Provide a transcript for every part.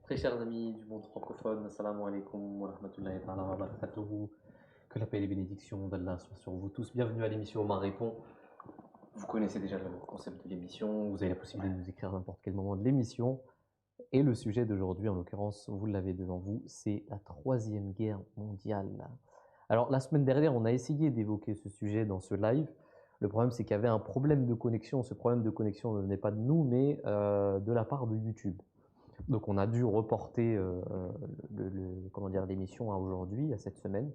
Très chers amis du monde francophone, assalamu alaikum wa rahmatullahi ta'ala wa barakatuhu. Que la paix et les bénédictions d'Allah soient sur vous tous. Bienvenue à l'émission Omar répond. Vous connaissez déjà le concept de l'émission, vous avez la possibilité de nous écrire à n'importe quel moment de l'émission. Et le sujet d'aujourd'hui, en l'occurrence, vous l'avez devant vous, c'est la Troisième Guerre mondiale. Alors, la semaine dernière, on a essayé d'évoquer ce sujet dans ce live. Le problème, c'est qu'il y avait un problème de connexion. Ce problème de connexion ne venait pas de nous, mais de la part de YouTube. Donc on a dû reporter comment dire, l'émission à aujourd'hui, à cette semaine.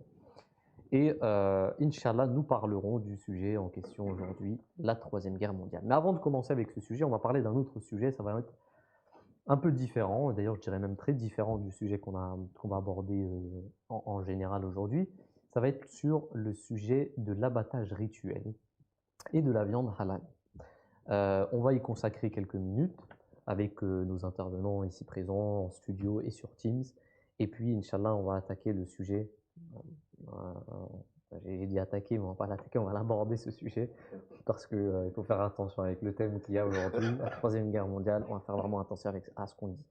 Et Inch'Allah, nous parlerons du sujet en question aujourd'hui, la Troisième Guerre mondiale. Mais avant de commencer avec ce sujet, on va parler d'un autre sujet, ça va être un peu différent, d'ailleurs je dirais même très différent du sujet qu'on va aborder en général aujourd'hui. Ça va être sur le sujet de l'abattage rituel et de la viande halal. On va y consacrer quelques minutes avec nos intervenants ici présents en studio et sur Teams. Et puis, Inch'Allah, on va attaquer le sujet. J'ai dit attaquer, mais on va pas l'attaquer, on va l'aborder ce sujet parce qu'il faut faire attention avec le thème qu'il y a aujourd'hui, la Troisième Guerre mondiale. On va faire vraiment attention à ce qu'on dit.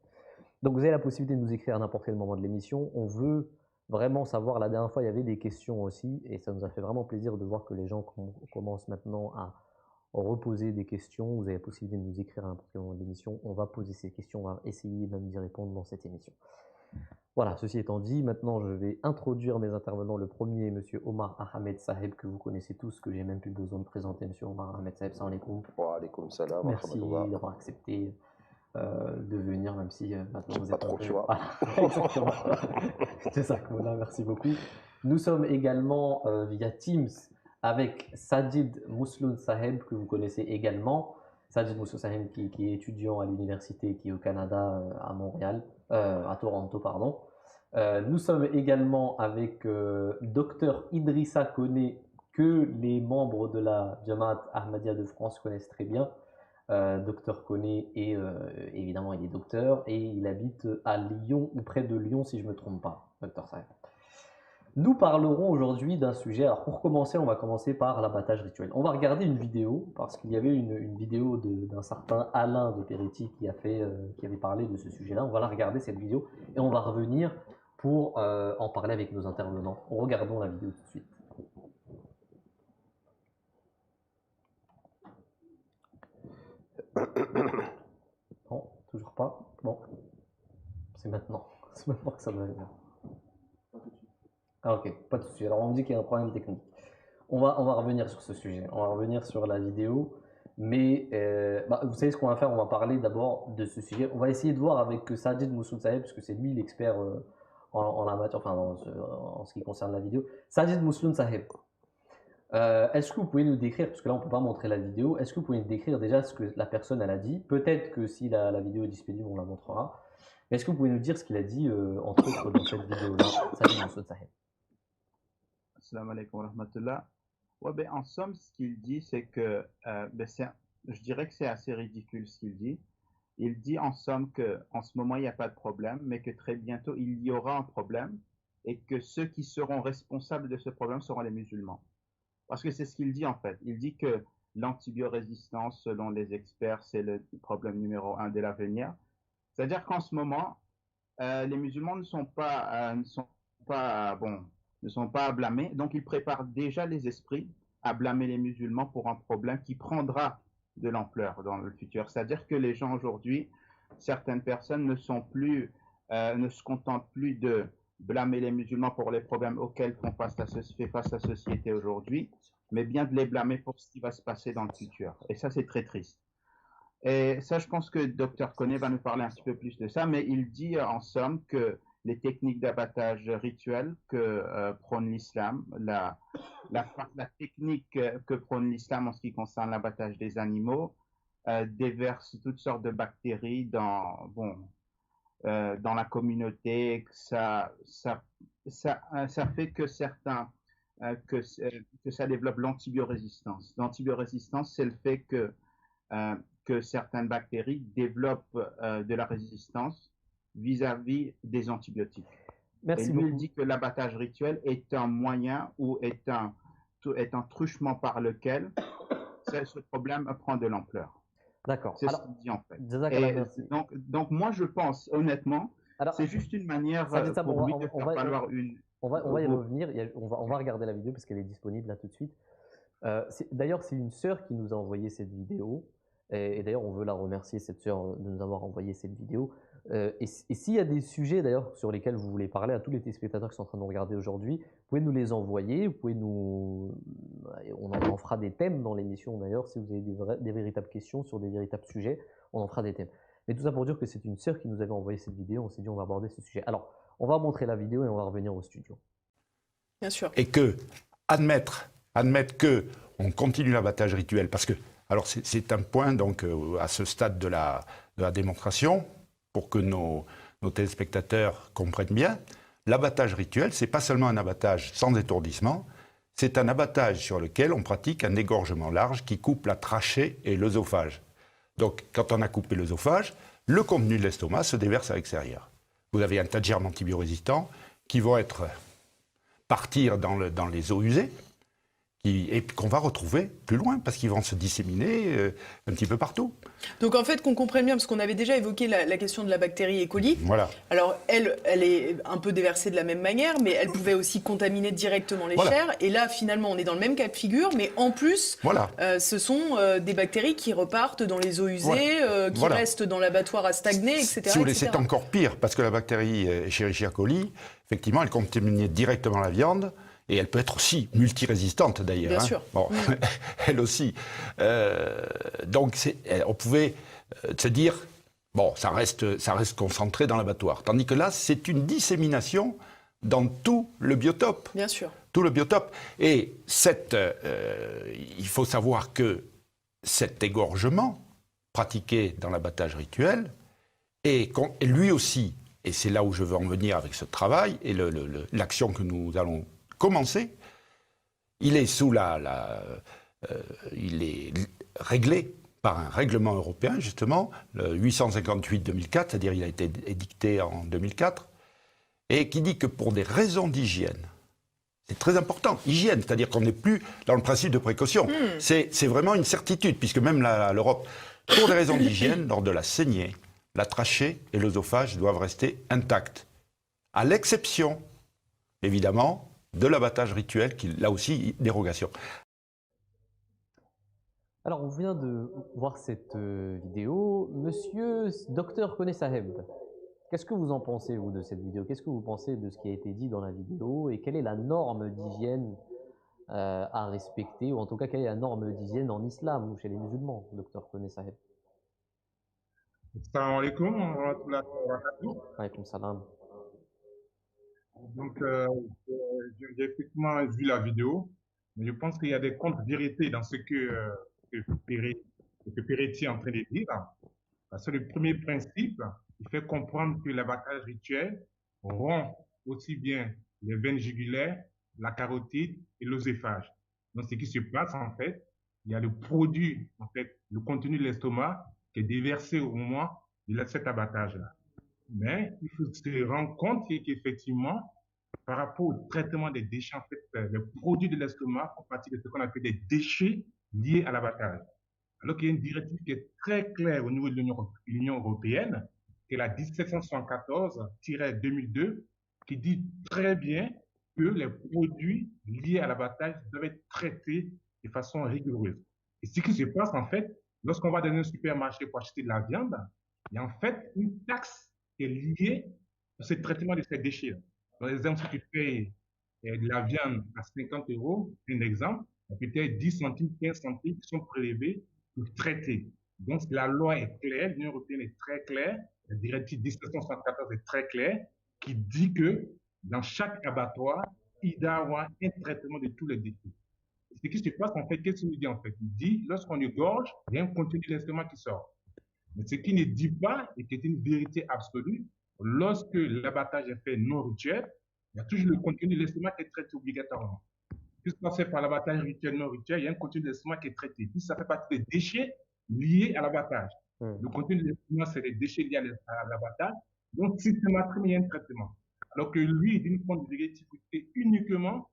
Donc, vous avez la possibilité de nous écrire à n'importe quel moment de l'émission. On veut vraiment savoir. La dernière fois, il y avait des questions aussi, et ça nous a fait vraiment plaisir de voir que les gens commencent maintenant à reposer des questions. Vous avez la possibilité de nous écrire à n'importe quel moment de l'émission. On va poser ces questions, on va essayer même d'y répondre dans cette émission. Voilà, ceci étant dit, maintenant je vais introduire mes intervenants. Le premier est monsieur Omar Ahmed Saheb, que vous connaissez tous, que j'ai même plus besoin de présenter. Monsieur Omar Ahmed Saheb, salam alaikum. Wa alaikum salam. Merci d'avoir accepté de venir, même si maintenant vous Pas êtes trop un peu... le choix. Voilà, exactement. C'est ça que là, merci beaucoup. Nous sommes également via Teams avec Sajid Mousloun Saheb, que vous connaissez également. Sajid Mousloun Saheb qui est étudiant à l'université, qui est au Canada, à Montréal, à Toronto, pardon. Nous sommes également avec Dr Idrissa Koné, que les membres de la Jamaat Ahmadiyya de France connaissent très bien. Docteur Koné est évidemment il est docteur et il habite à Lyon ou près de Lyon si je ne me trompe pas, docteur Saheb. Nous parlerons aujourd'hui d'un sujet. Alors pour commencer, on va commencer par l'abattage rituel. On va regarder une vidéo parce qu'il y avait une vidéo d'un certain Alain de Peretti qui avait parlé de ce sujet-là. On va la regarder cette vidéo et on va revenir pour en parler avec nos intervenants. Regardons la vidéo tout de suite. Non, toujours pas. Bon, c'est maintenant. C'est maintenant que ça doit venir. Ah ok, pas de souci. Alors on me dit qu'il y a un problème technique. On va revenir sur ce sujet. On va revenir sur la vidéo. Mais vous savez ce qu'on va faire? On va parler d'abord de ce sujet. On va essayer de voir avec Sajid Moussoud Saheb, parce que c'est lui l'expert en la matière, enfin en ce qui concerne la vidéo. Sajid Mousloun Saheb, est-ce que vous pouvez nous décrire, parce que là on ne peut pas montrer la vidéo, est-ce que vous pouvez nous décrire déjà ce que la personne elle a dit? Peut-être que si la vidéo est disponible, on la montrera. Mais est-ce que vous pouvez nous dire ce qu'il a dit, entre autres, dans cette vidéo-là? Sajid Mousloun Saheb. Assalamu alaikum wa rahmatullah. Ouais, ben, en somme, ce qu'il dit, c'est que je dirais que c'est assez ridicule ce qu'il dit. Il dit en somme qu'en ce moment, il n'y a pas de problème, mais que très bientôt, il y aura un problème et que ceux qui seront responsables de ce problème seront les musulmans. Parce que c'est ce qu'il dit en fait. Il dit que l'antibiorésistance, selon les experts, c'est le problème numéro 1 de l'avenir. C'est-à-dire qu'en ce moment, les musulmans ne sont pas à blâmer. Donc, ils préparent déjà les esprits à blâmer les musulmans pour un problème qui prendra de l'ampleur dans le futur. C'est-à-dire que les gens aujourd'hui, certaines personnes ne se contentent plus de blâmer les musulmans pour les problèmes auxquels fait face la société aujourd'hui, mais bien de les blâmer pour ce qui va se passer dans le futur. Et ça, c'est très triste. Et ça, je pense que Dr Koné va nous parler un petit peu plus de ça, mais il dit en somme que les techniques d'abattage rituel que prône l'islam, la technique que prône l'islam en ce qui concerne l'abattage des animaux, déverse toutes sortes de bactéries dans la communauté. Ça fait que que ça développe l'antibiorésistance. L'antibiorésistance, c'est le fait que certaines bactéries développent de la résistance vis-à-vis des antibiotiques. Merci et lui, beaucoup. Il dit que l'abattage rituel est un moyen ou est un truchement par lequel ce problème prend de l'ampleur. D'accord. C'est ce qu'il dit en fait. Jazakallah, merci. Donc moi, je pense honnêtement Alors, C'est juste une manière Sajid Sam, pour lui de faire valoir une. on va y revenir. On va regarder la vidéo parce qu'elle est disponible là tout de suite. D'ailleurs, c'est une sœur qui nous a envoyé cette vidéo. Et d'ailleurs, on veut la remercier, cette sœur, de nous avoir envoyé cette vidéo. Et s'il y a des sujets d'ailleurs sur lesquels vous voulez parler à tous les téléspectateurs qui sont en train de nous regarder aujourd'hui, vous pouvez nous les envoyer. Vous pouvez nous, on en fera des thèmes dans l'émission d'ailleurs. Si vous avez des véritables questions sur des véritables sujets, on en fera des thèmes. Mais tout ça pour dire que c'est une sœur qui nous avait envoyé cette vidéo. On s'est dit on va aborder ce sujet. Alors, on va montrer la vidéo et on va revenir au studio. Bien sûr. Et que admettre que on continue l'abattage rituel, parce que alors c'est un point donc à ce stade de la démonstration pour que nos téléspectateurs comprennent bien. L'abattage rituel, c'est pas seulement un abattage sans étourdissement, c'est un abattage sur lequel on pratique un égorgement large qui coupe la trachée et l'œsophage. Donc, quand on a coupé l'œsophage, le contenu de l'estomac se déverse à l'extérieur. Vous avez un tas de germes antibiorésistants qui vont partir dans les eaux usées et qu'on va retrouver plus loin parce qu'ils vont se disséminer un petit peu partout. Donc en fait, qu'on comprenne bien, parce qu'on avait déjà évoqué la question de la bactérie E. coli. Voilà. Alors elle est un peu déversée de la même manière, mais elle pouvait aussi contaminer directement les chairs. Et là, finalement, on est dans le même cas de figure, mais en plus, ce sont des bactéries qui repartent dans les eaux usées, qui restent dans l'abattoir à stagner, etc. Si vous voulez, c'est encore pire, parce que la bactérie Escherichia coli, effectivement, elle contamine directement la viande. Et elle peut être aussi multirésistante d'ailleurs. Bien sûr. Bon, elle aussi. Donc on pouvait se dire, bon, ça reste concentré dans l'abattoir. Tandis que là, c'est une dissémination dans tout le biotope. Bien sûr. Tout le biotope. Et il faut savoir que cet égorgement pratiqué dans l'abattage rituel est lui aussi, et c'est là où je veux en venir avec ce travail et l'action que nous allons commencer, il est il est réglé par un règlement européen, justement, le 858-2004, c'est-à-dire il a été édicté en 2004, et qui dit que pour des raisons d'hygiène, c'est très important, hygiène, c'est-à-dire qu'on n'est plus dans le principe de précaution. C'est vraiment une certitude, puisque même l'Europe, pour des raisons d'hygiène, lors de la saignée, la trachée et l'œsophage doivent rester intacts, à l'exception, évidemment, de l'abattage rituel, qui, là aussi, dérogation. Alors, on vient de voir cette vidéo. Monsieur Docteur Kone Saheb, qu'est-ce que vous en pensez, vous, de cette vidéo? Qu'est-ce que vous pensez de ce qui a été dit dans la vidéo? Et quelle est la norme d'hygiène à respecter? Ou en tout cas, quelle est la norme d'hygiène en islam ou chez les musulmans, Docteur Kone Saheb? Salam alaikum wa rahmatullahi wa barakatuh. Alaykoum salam. Donc, j'ai effectivement vu la vidéo, mais je pense qu'il y a des contre-vérités dans ce que Peretti est en train de dire. Parce que le premier principe, il fait comprendre que l'abattage rituel rompt aussi bien les veines jugulaires, la carotide et l'œsophage. Donc, ce qui se passe, en fait, il y a le produit, en fait, le contenu de l'estomac qui est déversé au moment de cet abattage-là. Mais il faut se rendre compte qu'effectivement, par rapport au traitement des déchets, en fait, les produits de l'estomac font partie de ce qu'on appelle des déchets liés à l'abattage. Alors qu'il y a une directive qui est très claire au niveau de l'Union européenne, qui est la 1714-2002, qui dit très bien que les produits liés à l'abattage doivent être traités de façon rigoureuse. Et ce qui se passe, en fait, lorsqu'on va dans un supermarché pour acheter de la viande, il y a en fait une taxe qui est liée à ce traitement de ces déchets. Par exemple, si tu payes de la viande à 50 €, un exemple, peut-être 10 centimes, 15 centimes qui sont prélevés pour traiter. Donc, la loi est claire, l'Union européenne est très claire, la directive 1774 est très claire, qui dit que dans chaque abattoir, il doit y avoir un traitement de tous les déchets. Ce qui se passe, en fait, qu'est-ce qu'il nous dit en fait? Il dit, lorsqu'on égorge, il y a un contenu de l'estomac qui sort. Mais ce qu'il ne dit pas, et qui est une vérité absolue, lorsque l'abattage est fait non rituel, il y a toujours le contenu de l'estomac qui est traité obligatoirement. Puisqu'on fait par l'abattage rituel non rituel, il y a un contenu de l'estomac qui est traité. Puis ça fait partie des déchets liés à l'abattage. Le contenu de l'estomac, c'est les déchets liés à l'abattage. Donc, systématiquement, il y a un traitement. Alors que lui, il dit une forme de vérification uniquement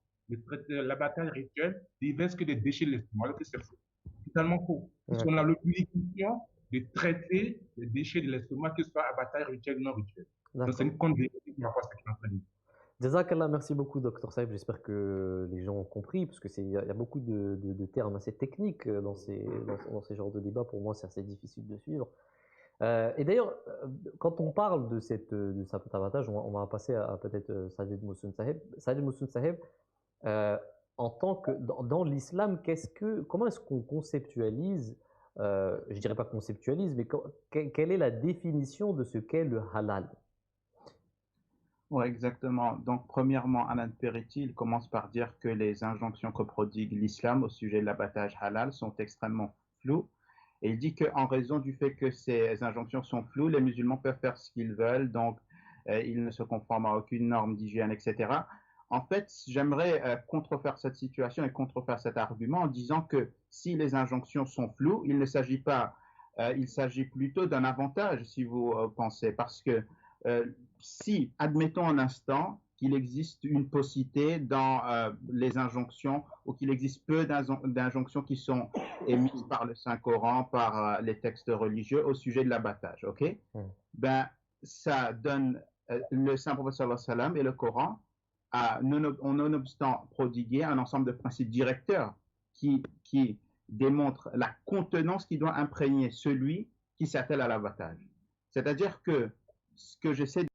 l'abattage rituel déverse que des déchets de l'estomac. Alors que c'est faux. Totalement faux. Parce qu'on a l'obligation de traiter les déchets de l'estomac, que ce soit abattage rituel ou non rituel. Donc, c'est une contre-vérité par rapport à ce que tu es en train de dire. Jazakallah, merci beaucoup, Dr Saïb. J'espère que les gens ont compris, parce qu'il y a beaucoup de termes assez techniques dans ces genres de débats. Pour moi, c'est assez difficile de suivre. Et d'ailleurs, quand on parle de cet avantage, on va passer à peut-être Sajid Moussoun Saheb. Sajid Moussoun Saheb, en tant que dans l'islam, comment est-ce qu'on conceptualise, je dirais pas conceptualise, mais quelle est la définition de ce qu'est le halal? Oui, exactement. Donc, premièrement, Anand Peretti, il commence par dire que les injonctions que prodigue l'islam au sujet de l'abattage halal sont extrêmement floues. Et il dit qu'en raison du fait que ces injonctions sont floues, les musulmans peuvent faire ce qu'ils veulent, donc ils ne se conforment à aucune norme d'hygiène, etc. En fait, j'aimerais contrefaire cette situation et contrefaire cet argument en disant que si les injonctions sont floues, il ne s'agit pas, il s'agit plutôt d'un avantage, si vous pensez, parce que si, admettons un instant, qu'il existe une paucité dans les injonctions ou qu'il existe peu d'injonctions qui sont émises par le Saint-Coran, par les textes religieux au sujet de l'abattage, ok? Ben, ça donne le Saint-Prophète sallallahu alayhi wa sallam et le Coran ont nonobstant prodigué un ensemble de principes directeurs qui démontrent la contenance qui doit imprégner celui qui s'attelle à l'abattage. C'est-à-dire que ce que j'essaie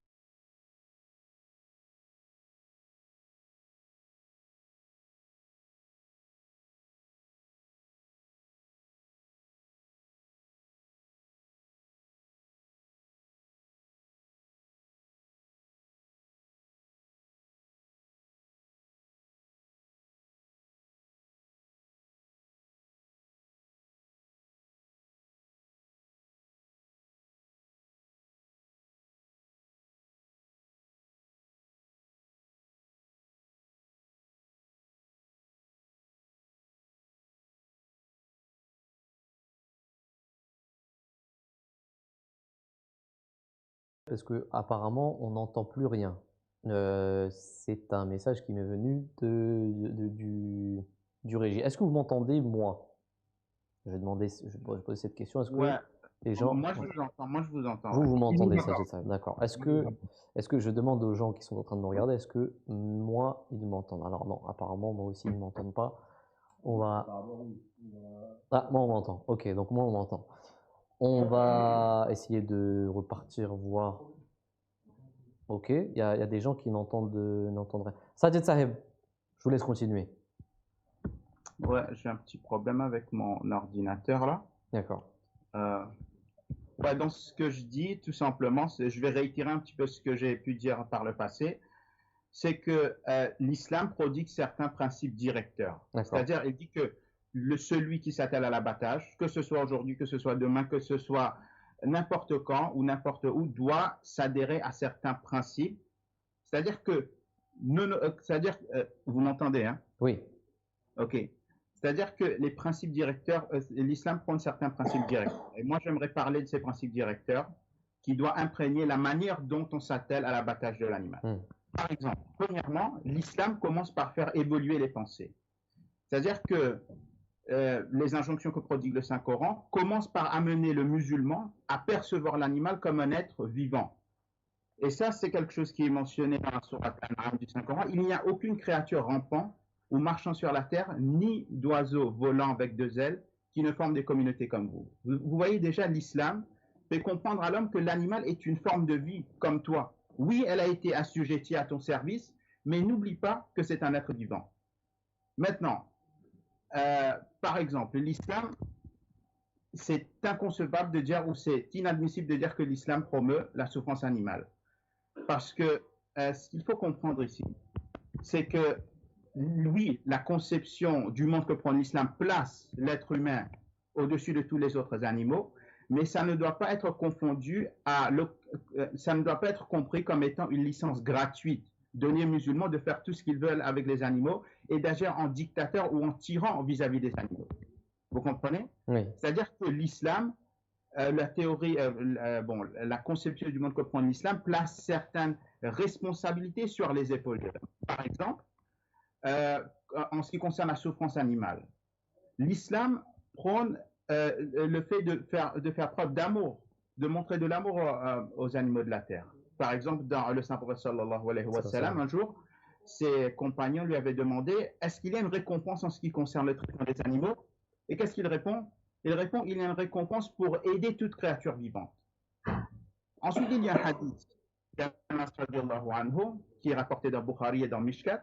Parce que apparemment, on n'entend plus rien. C'est un message qui m'est venu du régie. Est-ce que vous m'entendez, moi? Je vais poser cette question. Est-ce que les gens... Moi, je vous entends. Moi, je vous entends. Vous m'entendez, ça, d'accord. Est-ce que je demande aux gens qui sont en train de me regarder, est-ce que moi, ils m'entendent? Alors non, apparemment, moi aussi, ils ne m'entendent pas. On va... Ah, moi, on m'entend. Ok, donc moi, on m'entend. On va essayer de repartir voir. Ok, il y a des gens qui n'entendent rien. Sajid Saheb, je vous laisse continuer. Ouais, j'ai un petit problème avec mon ordinateur là. D'accord. Ouais, donc ce que je dis, tout simplement, je vais réitérer un petit peu ce que j'ai pu dire par le passé, c'est que l'islam prodigue certains principes directeurs. C'est-à-dire, il dit que celui qui s'attelle à l'abattage, que ce soit aujourd'hui, que ce soit demain, que ce soit n'importe quand ou n'importe où, doit s'adhérer à certains principes. C'est-à-dire que, vous m'entendez, hein? Oui. Ok. C'est-à-dire que les principes directeurs, l'islam prend certains principes directeurs. Et moi, j'aimerais parler de ces principes directeurs qui doivent imprégner la manière dont on s'attelle à l'abattage de l'animal. Par exemple, premièrement, l'islam commence par faire évoluer les pensées. C'est-à-dire que les injonctions que prodigue le Saint-Coran commencent par amener le musulman à percevoir l'animal comme un être vivant. Et ça, c'est quelque chose qui est mentionné dans la sourate An-An'am du Saint-Coran. Il n'y a aucune créature rampant ou marchant sur la terre, ni d'oiseaux volant avec deux ailes qui ne forment des communautés comme vous. Vous voyez déjà, l'islam fait comprendre à l'homme que l'animal est une forme de vie comme toi. Oui, elle a été assujettie à ton service, mais n'oublie pas que c'est un être vivant. Maintenant, par exemple, l'islam, c'est inconcevable de dire, ou c'est inadmissible de dire que l'islam promeut la souffrance animale. Parce que ce qu'il faut comprendre ici, c'est que oui, la conception du monde que prend l'islam place l'être humain au-dessus de tous les autres animaux, mais ça ne doit pas être confondu ça ne doit pas être compris comme étant une licence gratuite donnée aux musulmans de faire tout ce qu'ils veulent avec les animaux et d'agir en dictateur ou en tyran vis-à-vis des animaux. Vous comprenez? Oui. C'est-à-dire que l'islam, la théorie, la conception du monde que prend l'islam place certaines responsabilités sur les épaules de l'homme. Par exemple, en ce qui concerne la souffrance animale, l'islam prône le fait de faire preuve d'amour, de montrer de l'amour aux animaux de la terre. Par exemple, dans le Saint-Prophète sallallahu alayhi wa sallam, un jour, ses compagnons lui avaient demandé est-ce qu'il y a une récompense en ce qui concerne le traitement des animaux? Et qu'est-ce qu'il répond? Il répond il y a une récompense pour aider toute créature vivante. Ensuite, il y a un hadith qui est rapporté dans Bukhari et dans Mishkat,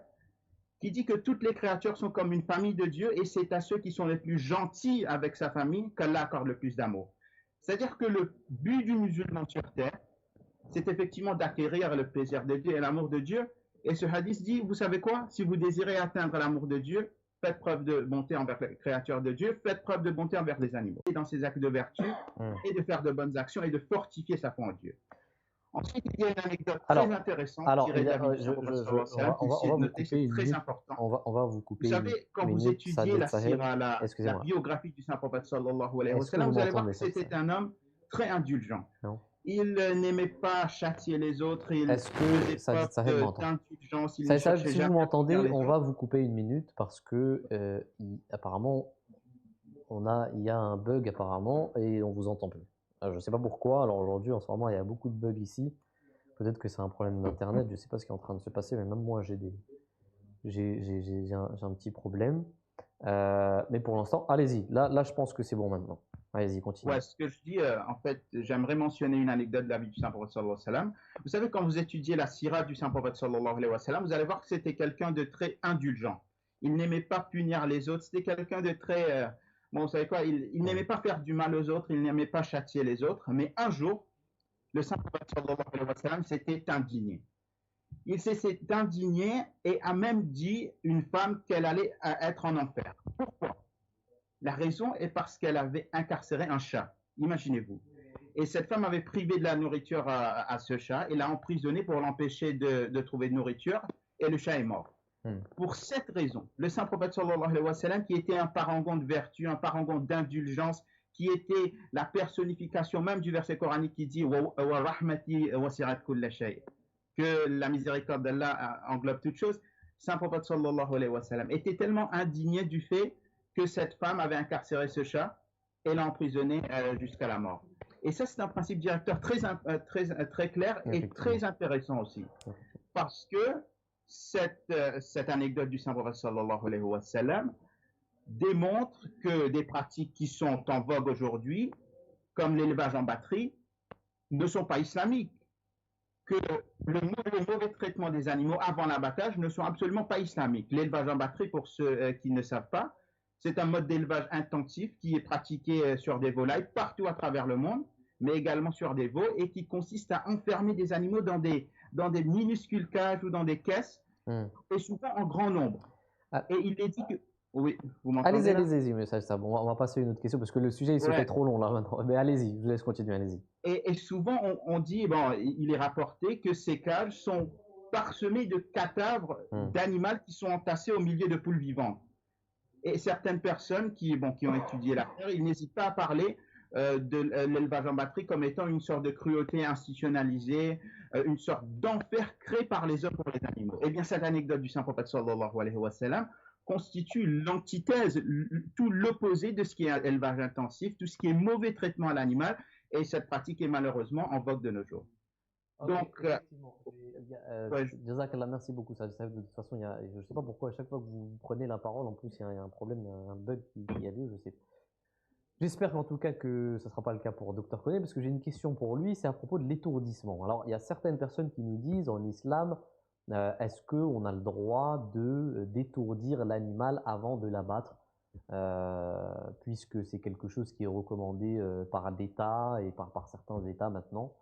qui dit que toutes les créatures sont comme une famille de Dieu et c'est à ceux qui sont les plus gentils avec sa famille qu'Allah accorde le plus d'amour. C'est-à-dire que le but du musulman sur terre, c'est effectivement d'acquérir le plaisir de Dieu et l'amour de Dieu. Et ce hadith dit, vous savez quoi? Si vous désirez atteindre l'amour de Dieu, faites preuve de bonté envers les créatures de Dieu, faites preuve de bonté envers les animaux. Et dans ses actes de vertu, et de faire de bonnes actions et de fortifier sa foi en Dieu. Ensuite, il y a une anecdote très intéressante tirée de la vie du très important. On va vous couper. Vous savez, quand vous étudiez la sira, la biographie du Saint-Prophète sallallahu alayhi wa sallam, vous allez voir que c'était un homme très indulgent. Il n'aimait pas châtier les autres. Est-ce que Saïd m'entend? Si vous m'entendez, on va vous couper une minute parce que apparemment, il y a un bug apparemment et on vous entend plus. Je ne sais pas pourquoi. Alors aujourd'hui, en ce moment, il y a beaucoup de bugs ici. Peut-être que c'est un problème d'internet. Je ne sais pas ce qui est en train de se passer, mais même moi, j'ai un petit problème. Mais pour l'instant, allez-y. Là, je pense que c'est bon maintenant. Allez-y, continuez. Ouais, ce que je dis, en fait, j'aimerais mentionner une anecdote de la vie du Saint-Prophète sallallahu alayhi wa sallam. Vous savez, quand vous étudiez la sira du Saint-Prophète sallallahu alayhi wa sallam, vous allez voir que c'était quelqu'un de très indulgent. Il n'aimait pas punir les autres. C'était quelqu'un de très... bon, vous savez quoi, il n'aimait pas faire du mal aux autres, il n'aimait pas châtier les autres. Mais un jour, le Saint-Prophète sallallahu alayhi wa sallam s'était indigné. Il s'est indigné et a même dit une femme qu'elle allait être en enfer. Pourquoi? La raison est parce qu'elle avait incarcéré un chat. Imaginez-vous. Et cette femme avait privé de la nourriture à ce chat et l'a emprisonné pour l'empêcher de trouver de nourriture. Et le chat est mort. Pour cette raison, le Saint-Prophète sallallahu alayhi wa sallam, qui était un parangon de vertu, un parangon d'indulgence, qui était la personnification même du verset coranique qui dit wa rahmati wasi'at kulla shay, que la miséricorde d'Allah englobe toute chose, Saint-Prophète sallallahu alayhi wa sallam était tellement indigné du fait que cette femme avait incarcéré ce chat et l'a emprisonné jusqu'à la mort. Et ça, c'est un principe directeur très clair et très intéressant aussi. Parce que cette anecdote du Saint-Prophète sallallahu alayhi wa sallam démontre que des pratiques qui sont en vogue aujourd'hui, comme l'élevage en batterie, ne sont pas islamiques. Que le mauvais traitement des animaux avant l'abattage ne sont absolument pas islamiques. L'élevage en batterie, pour ceux qui ne savent pas, c'est un mode d'élevage intensif qui est pratiqué sur des volailles partout à travers le monde, mais également sur des veaux, et qui consiste à enfermer des animaux dans des minuscules cages ou dans des caisses, et souvent en grand nombre. Et il est dit que... Oui, vous m'entendez? Allez-y, mais ça bon, on va passer à une autre question, parce que le sujet, il se fait trop long là maintenant. Mais allez-y, je vous laisse continuer, allez-y. Et souvent, on dit, bon, il est rapporté que ces cages sont parsemées de cadavres d'animaux qui sont entassés au milieu de poules vivantes. Et certaines personnes qui ont étudié l'affaire, ils n'hésitent pas à parler de l'élevage en batterie comme étant une sorte de cruauté institutionnalisée, une sorte d'enfer créé par les hommes pour les animaux. Eh bien, cette anecdote du Saint-Prophète sallallahu alayhi wa sallam constitue l'antithèse, tout l'opposé de ce qui est élevage intensif, tout ce qui est mauvais traitement à l'animal, et cette pratique est malheureusement en vogue de nos jours. Okay, donc, Jazakallah, merci beaucoup. Ça, de toute façon, je ne sais pas pourquoi, à chaque fois que vous prenez la parole, en plus, il y a un problème, un bug qui a lieu, je sais. J'espère en tout cas que ce ne sera pas le cas pour Dr Koné, parce que j'ai une question pour lui, c'est à propos de l'étourdissement. Alors, il y a certaines personnes qui nous disent, en islam, est-ce qu'on a le droit d'étourdir l'animal avant de l'abattre, puisque c'est quelque chose qui est recommandé par l'État et par certains États maintenant.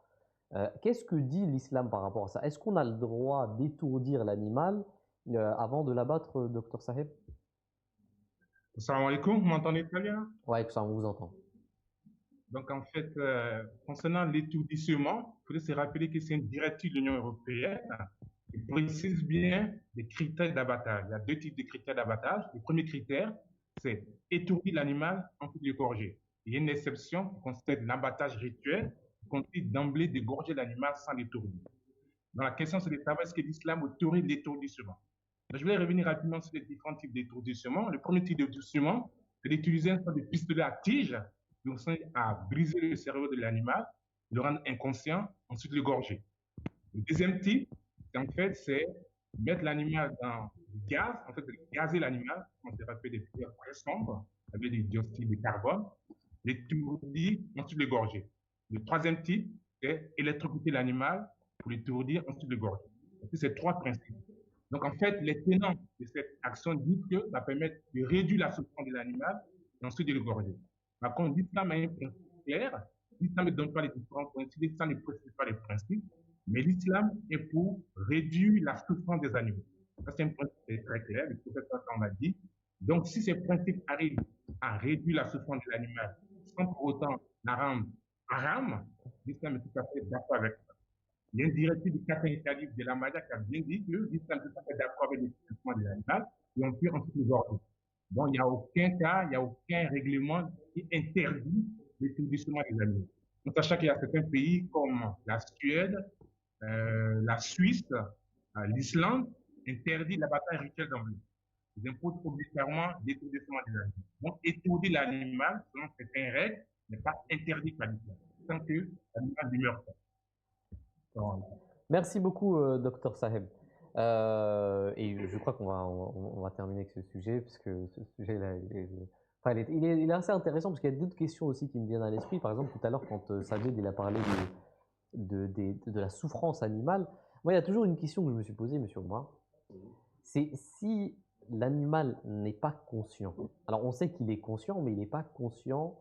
Qu'est-ce que dit l'islam par rapport à ça? Est-ce qu'on a le droit d'étourdir l'animal avant de l'abattre, Dr Saheb? Assalamu alaikum, vous m'entendez très bien? Oui, ça, on vous entend. Donc en fait, concernant l'étourdissement, il faudrait se rappeler que c'est une directive de l'Union européenne qui précise bien les critères d'abattage. Il y a deux types de critères d'abattage. Le premier critère, c'est étourdir l'animal en toute égorger. Il y a une exception qui consiste l'abattage rituel, qui consiste d'emblée d'égorger l'animal sans l'étourdir. Donc la question, c'est de savoir est-ce que l'islam autorise l'étourdissement. Je voulais revenir rapidement sur les différents types d'étourdissement. Le premier type d'étourdissement, c'est d'utiliser un sorte de pistolet à tige qui consiste à briser le cerveau de l'animal, le rendre inconscient, ensuite l'égorger. Le deuxième type, en fait, c'est mettre l'animal dans du gaz, en fait, gazer l'animal, on se rappelle des fumées très sombres, avec du dioxyde de carbone, l'étourdir, ensuite l'égorger. Le troisième type, c'est électrocuter l'animal pour l'étourdir, ensuite l'égorger. C'est trois principes. Donc, en fait, les tenants de cette action disent que ça permet de réduire la souffrance de l'animal et ensuite de l'égorger. Par contre, l'islam a un principe clair. L'islam ne donne pas les différents principes, l'islam ne précise pas les principes, mais l'islam est pour réduire la souffrance des animaux. Ça, c'est un principe très clair, le professeur en a dit. Donc, si ces principes arrivent à réduire la souffrance de l'animal sans pour autant la rendre haram, l'islam est tout à fait d'accord avec ça. Il y a une directive du Catin Calife de la Maya qui a bien dit que l'islam est tout à fait d'accord avec le traitement de l'animal et on peut ensuite les ordonner. Donc, il n'y a aucun cas, il n'y a aucun règlement qui interdit l'établissement des animaux. Donc, sachant qu'il y a certains pays comme la Suède, la Suisse, l'Islande, interdit l'abattage rituel d'emblée. Ils imposent obligatoirement l'établissement des animaux. Donc, étourdir l'animal, selon certaines règles, n'est pas interdit par l'islam, tant que l'animal demeure pas. Merci beaucoup, Dr Saheb. Et je crois on va terminer avec ce sujet, parce que ce sujet-là, il est assez intéressant, parce qu'il y a d'autres questions aussi qui me viennent à l'esprit. Par exemple, tout à l'heure, quand Sajid il a parlé de la souffrance animale, moi, il y a toujours une question que je me suis posée, monsieur Omar. C'est si l'animal n'est pas conscient. Alors, on sait qu'il est conscient, mais il n'est pas conscient,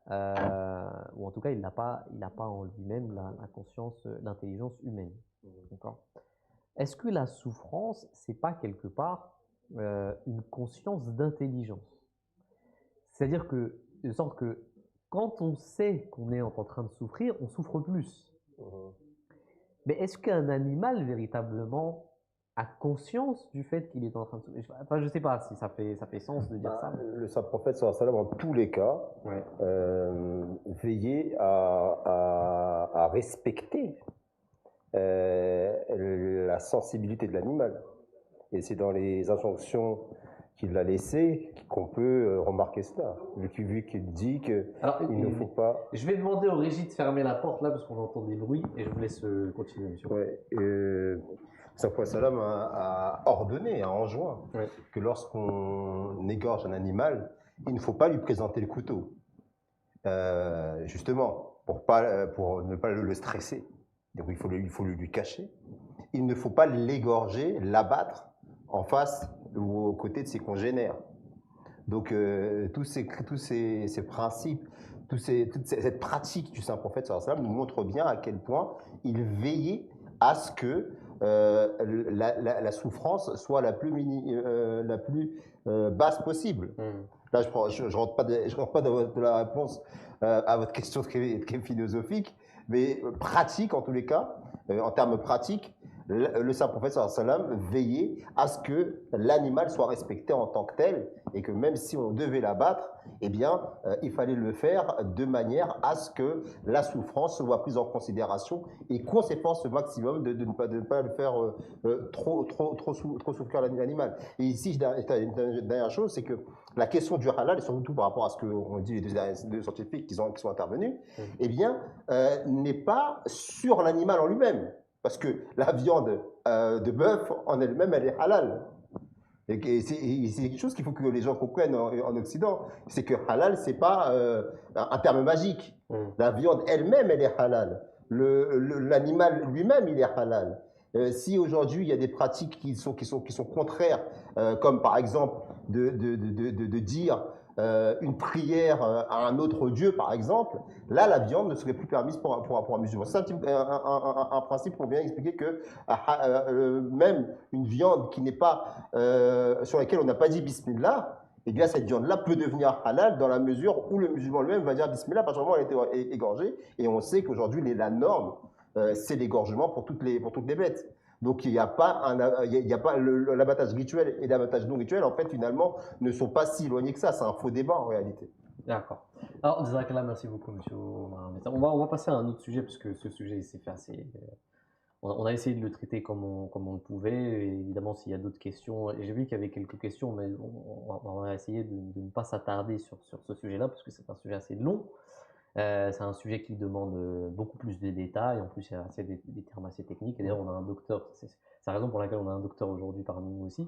ou en tout cas, il n'a pas en lui-même la conscience, l'intelligence humaine. D'accord. Est-ce que la souffrance, c'est pas quelque part une conscience d'intelligence? C'est-à-dire que, de sorte que quand on sait qu'on est en train de souffrir, on souffre plus. Mais est-ce qu'un animal véritablement a conscience du fait qu'il est en train de souffrir? Enfin, je ne sais pas si ça fait sens de dire ça. Le saint prophète, sallam, en tous les cas, ouais. Veillait à respecter la sensibilité de l'animal. Et c'est dans les injonctions qu'il a laissées qu'on peut remarquer cela, vu qu'il dit qu'il ne faut pas... Je vais demander au Régis de fermer la porte là, parce qu'on entend des bruits, et je vous laisse continuer, monsieur. Ouais, Saint Salam a ordonné, a enjoint, que lorsqu'on égorge un animal, il ne faut pas lui présenter le couteau. Justement, pour ne pas le stresser. Donc il faut lui cacher. Il ne faut pas l'égorger, l'abattre en face ou aux côtés de ses congénères. Donc tous ces principes, toute cette pratique du saint prophète sallallahu nous montre bien à quel point il veillait à ce que la souffrance soit la plus basse possible. Là, je rentre pas dans la réponse à votre question qui est philosophique, mais pratique en tous les cas, en termes pratiques, le saint prophète sallam veillait à ce que l'animal soit respecté en tant que tel, et que même si on devait l'abattre, eh bien, il fallait le faire de manière à ce que la souffrance soit prise en considération et qu'on s'efforce au maximum de ne pas le faire trop souffrir l'animal. Et ici, une dernière chose, c'est que la question du halal, et surtout par rapport à ce qu'ont dit les deux scientifiques qui sont intervenus, eh bien, n'est pas sur l'animal en lui-même. Parce que la viande de bœuf en elle-même, elle est halal. Et c'est quelque chose qu'il faut que les gens comprennent en Occident. C'est que halal, c'est pas un terme magique. La viande elle-même, elle est halal. L'animal lui-même, il est halal. Si aujourd'hui, il y a des pratiques qui sont contraires, comme par exemple de dire une prière à un autre dieu, par exemple, là, la viande ne serait plus permise pour un musulman. C'est un principe pour bien expliquer que même une viande qui n'est pas sur laquelle on n'a pas dit bismillah, eh bien cette viande-là peut devenir halal dans la mesure où le musulman lui-même va dire bismillah parce que elle a été égorgée. Et on sait qu'aujourd'hui, la norme, c'est l'égorgement pour toutes les bêtes. Donc il n'y a pas l'abattage rituel et l'abattage non rituel, en fait, finalement, ne sont pas si éloignés que ça. C'est un faux débat en réalité. D'accord. Alors, Jazakallah, merci beaucoup, monsieur Omar. On va passer à un autre sujet, parce que ce sujet s'est fait assez. On a essayé de le traiter comme on le pouvait. Et évidemment, s'il y a d'autres questions, et j'ai vu qu'il y avait quelques questions, mais on va essayer de ne pas s'attarder sur ce sujet-là, parce que c'est un sujet assez long. C'est un sujet qui demande beaucoup plus de détails. En plus, il y a des termes assez techniques. Et d'ailleurs, on a un docteur. C'est la raison pour laquelle on a un docteur aujourd'hui parmi nous aussi.